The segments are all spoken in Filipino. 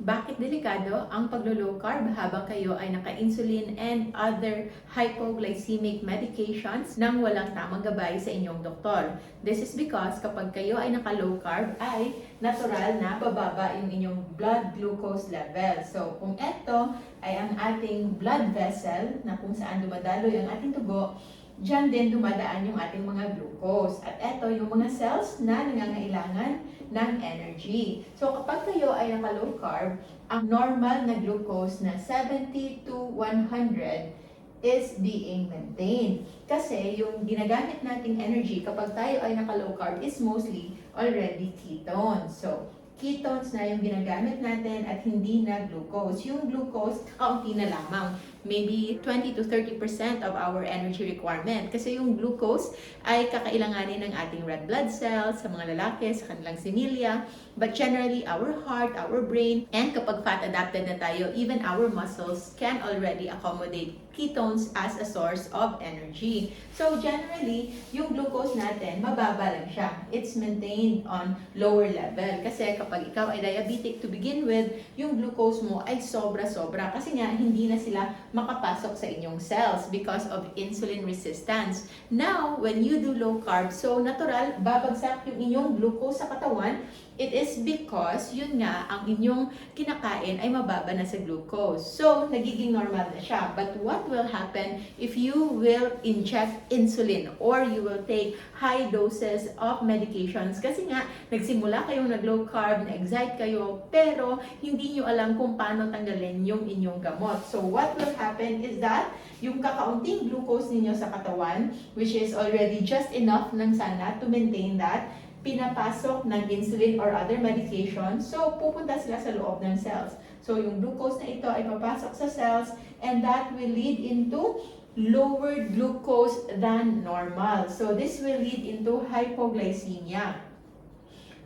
Bakit delikado ang paglo-low carb habang kayo ay naka-insulin and other hypoglycemic medications nang walang tamang gabay sa inyong doktor? This is because kapag kayo ay naka-low carb ay natural na bababa yung inyong blood glucose level. So kung ito ay ang ating blood vessel na kung saan dumadaloy ang ating dugo, diyan din dumadaan yung ating mga glucose. At ito yung mga cells na nangangailangan ng energy. So kapag kayo ay naka-low carb, ang normal na glucose na 70 to 100 is being maintained. Kasi yung ginagamit nating energy kapag tayo ay naka-low carb is mostly already ketones. So ketones na yung ginagamit natin at hindi na glucose. Yung glucose, kaunti na lamang. Maybe 20 to 30% of our energy requirement. Kasi yung glucose ay kakailanganin ng ating red blood cells sa mga lalaki, sa kanilang similya. But generally, our heart, our brain, and kapag fat adapted na tayo, even our muscles can already accommodate ketones as a source of energy. So generally, yung glucose natin, mababa lang siya. It's maintained on lower level. Kasi kapag ikaw ay diabetic to begin with, yung glucose mo ay sobra-sobra. Kasi nga, hindi na sila makapasok sa inyong cells because of insulin resistance. Now, when you do low carb, so natural, babagsak yung inyong glucose sa katawan. It is because, yun nga, ang inyong kinakain ay mababa na sa glucose. So, nagiging normal na siya. But what will happen if you will inject insulin or you will take high doses of medications? Kasi nga, nagsimula kayong nag-low carb, na-excite kayo, pero hindi nyo alam kung paano tanggalin yung inyong gamot. So, what will happen is that yung kakaunting glucose ninyo sa katawan, which is already just enough ng sana to maintain that, pinapasok ng insulin or other medication, so pupunta sila sa loob ng cells. So yung glucose na ito ay papasok sa cells and that will lead into lower glucose than normal. So this will lead into hypoglycemia.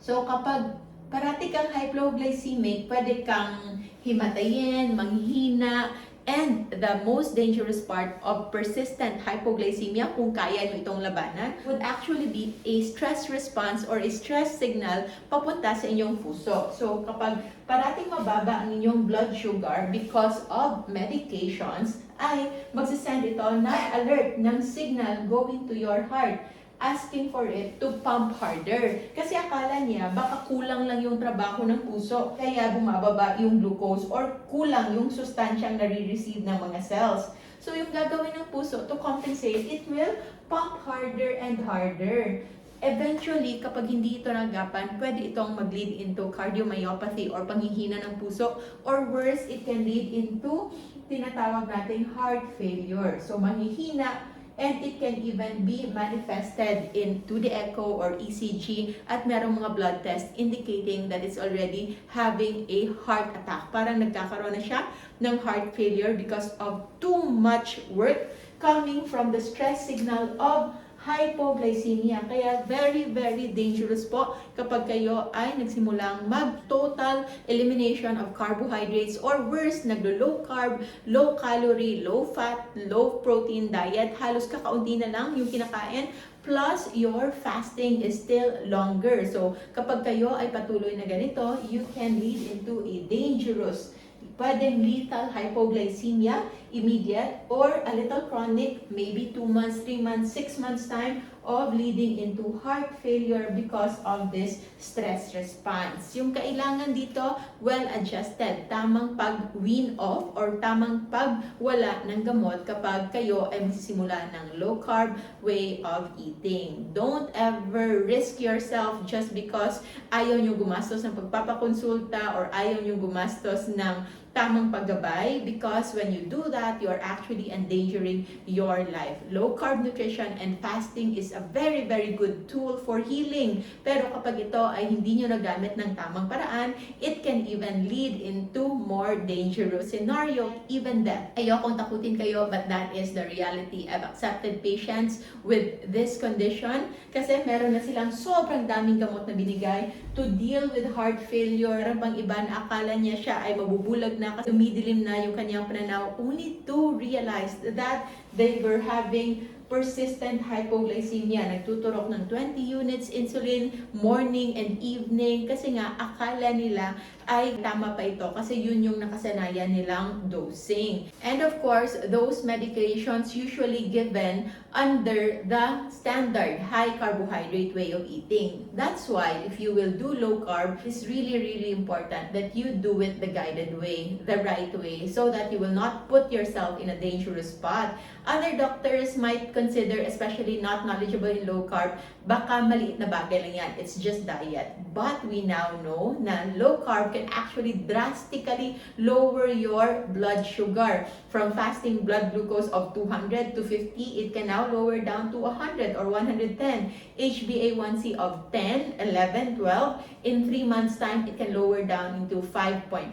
So kapag parati kang hypoglycemic, pwede kang himatayin, manghihina, and the most dangerous part of persistent hypoglycemia, kung kaya nyo itong labanan, would actually be a stress response or a stress signal papunta sa inyong puso. So kapag parating mababa ang inyong blood sugar because of medications, ay magsisend ito na alert ng signal going to your heart, asking for it to pump harder. Kasi akala niya, baka kulang lang yung trabaho ng puso, kaya bumababa yung glucose or kulang yung sustansyang nare-receive ng mga cells. So yung gagawin ng puso to compensate, it will pump harder and harder. Eventually, kapag hindi ito nagapan, pwede itong mag-lead into cardiomyopathy or panghihina ng puso, or worse, it can lead into tinatawag nating heart failure. So mahihina, and it can even be manifested into the echo or ECG at merong mga blood test indicating that it's already having a heart attack. Parang nagkakaroon na siya ng heart failure because of too much work coming from the stress signal of hypoglycemia. Kaya very, very dangerous po kapag kayo ay nagsimulang mag-total elimination of carbohydrates or worse, naglo-low carb, low calorie, low fat, low protein diet. Halos kakaunti na lang yung kinakain. Plus, your fasting is still longer. So, kapag kayo ay patuloy na ganito, you can lead into a dangerous, pwedeng lethal hypoglycemia, immediate, or a little chronic, maybe 2 months, 3 months, 6 months time of leading into heart failure because of this stress response. Yung kailangan dito, well-adjusted, tamang pag-wean off or tamang pagwala ng gamot kapag kayo ay magsisimula ng low carb way of eating. Don't ever risk yourself just because ayaw nyo gumastos ng pagpapakonsulta or ayaw nyo gumastos ng tamang paggabay, because when you do that, you are actually endangering your life. Low carb nutrition and fasting is a very, very good tool for healing. Pero kapag ito ay hindi nyo nagamit ng tamang paraan, it can even lead into more dangerous scenario, even death. Ayokong takutin kayo, but that is the reality. I've accepted patients with this condition kasi meron na silang sobrang daming gamot na binigay to deal with heart failure. Meron pang iba na akala niya siya ay mabubulag na kasi umidilim na yung kanyang pananaw, only to realize that they were having persistent hypoglycemia. Nagtuturok ng 20 units insulin morning and evening kasi nga akala nila ay tama pa ito kasi yun yung nakasanayan nilang dosing. And of course, those medications usually given under the standard high carbohydrate way of eating. That's why if you will do low carb, it's really important that you do it the guided way, the right way, so that you will not put yourself in a dangerous spot. Other doctors might consider, especially not knowledgeable in low carb, baka maliit na bagay lang yan, it's just diet. But we now know na low carb can actually drastically lower your blood sugar. From fasting blood glucose of 200 to 50, it can now lower down to 100 or 110. HbA1c of 10, 11, 12. In 3 months' time, it can lower down into 5.5.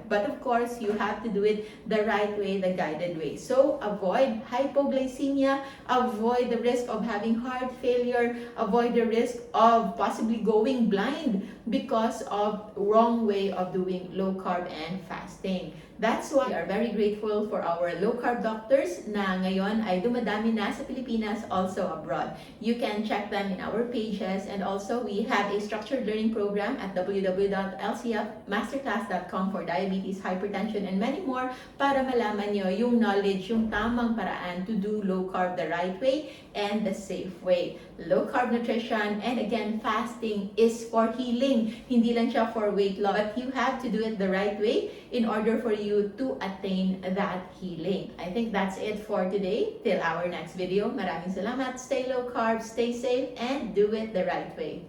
But of course, you have to do it the right way, the guided way. So avoid hypoglycemia, avoid the risk of having heart failure, avoid the risk of possibly going blind because of wrong way of doing low carb and fasting. That's why we are very grateful for our low carb doctors na ngayon ay dumadami na sa Pilipinas, also abroad. You can check them in our pages, and also we have a structured learning program at www.lcfmasterclass.com for diabetes, hypertension, and many more para malaman nyo yung knowledge, yung tamang paraan to do low carb the right way and the safe way. Low carb nutrition and again fasting is for healing. Hindi lang siya for weight loss, but you have to do it the right way in order for you to attain that healing. I think that's it for today. Till our next video. Maraming salamat. Stay low carb, stay safe, and do it the right way.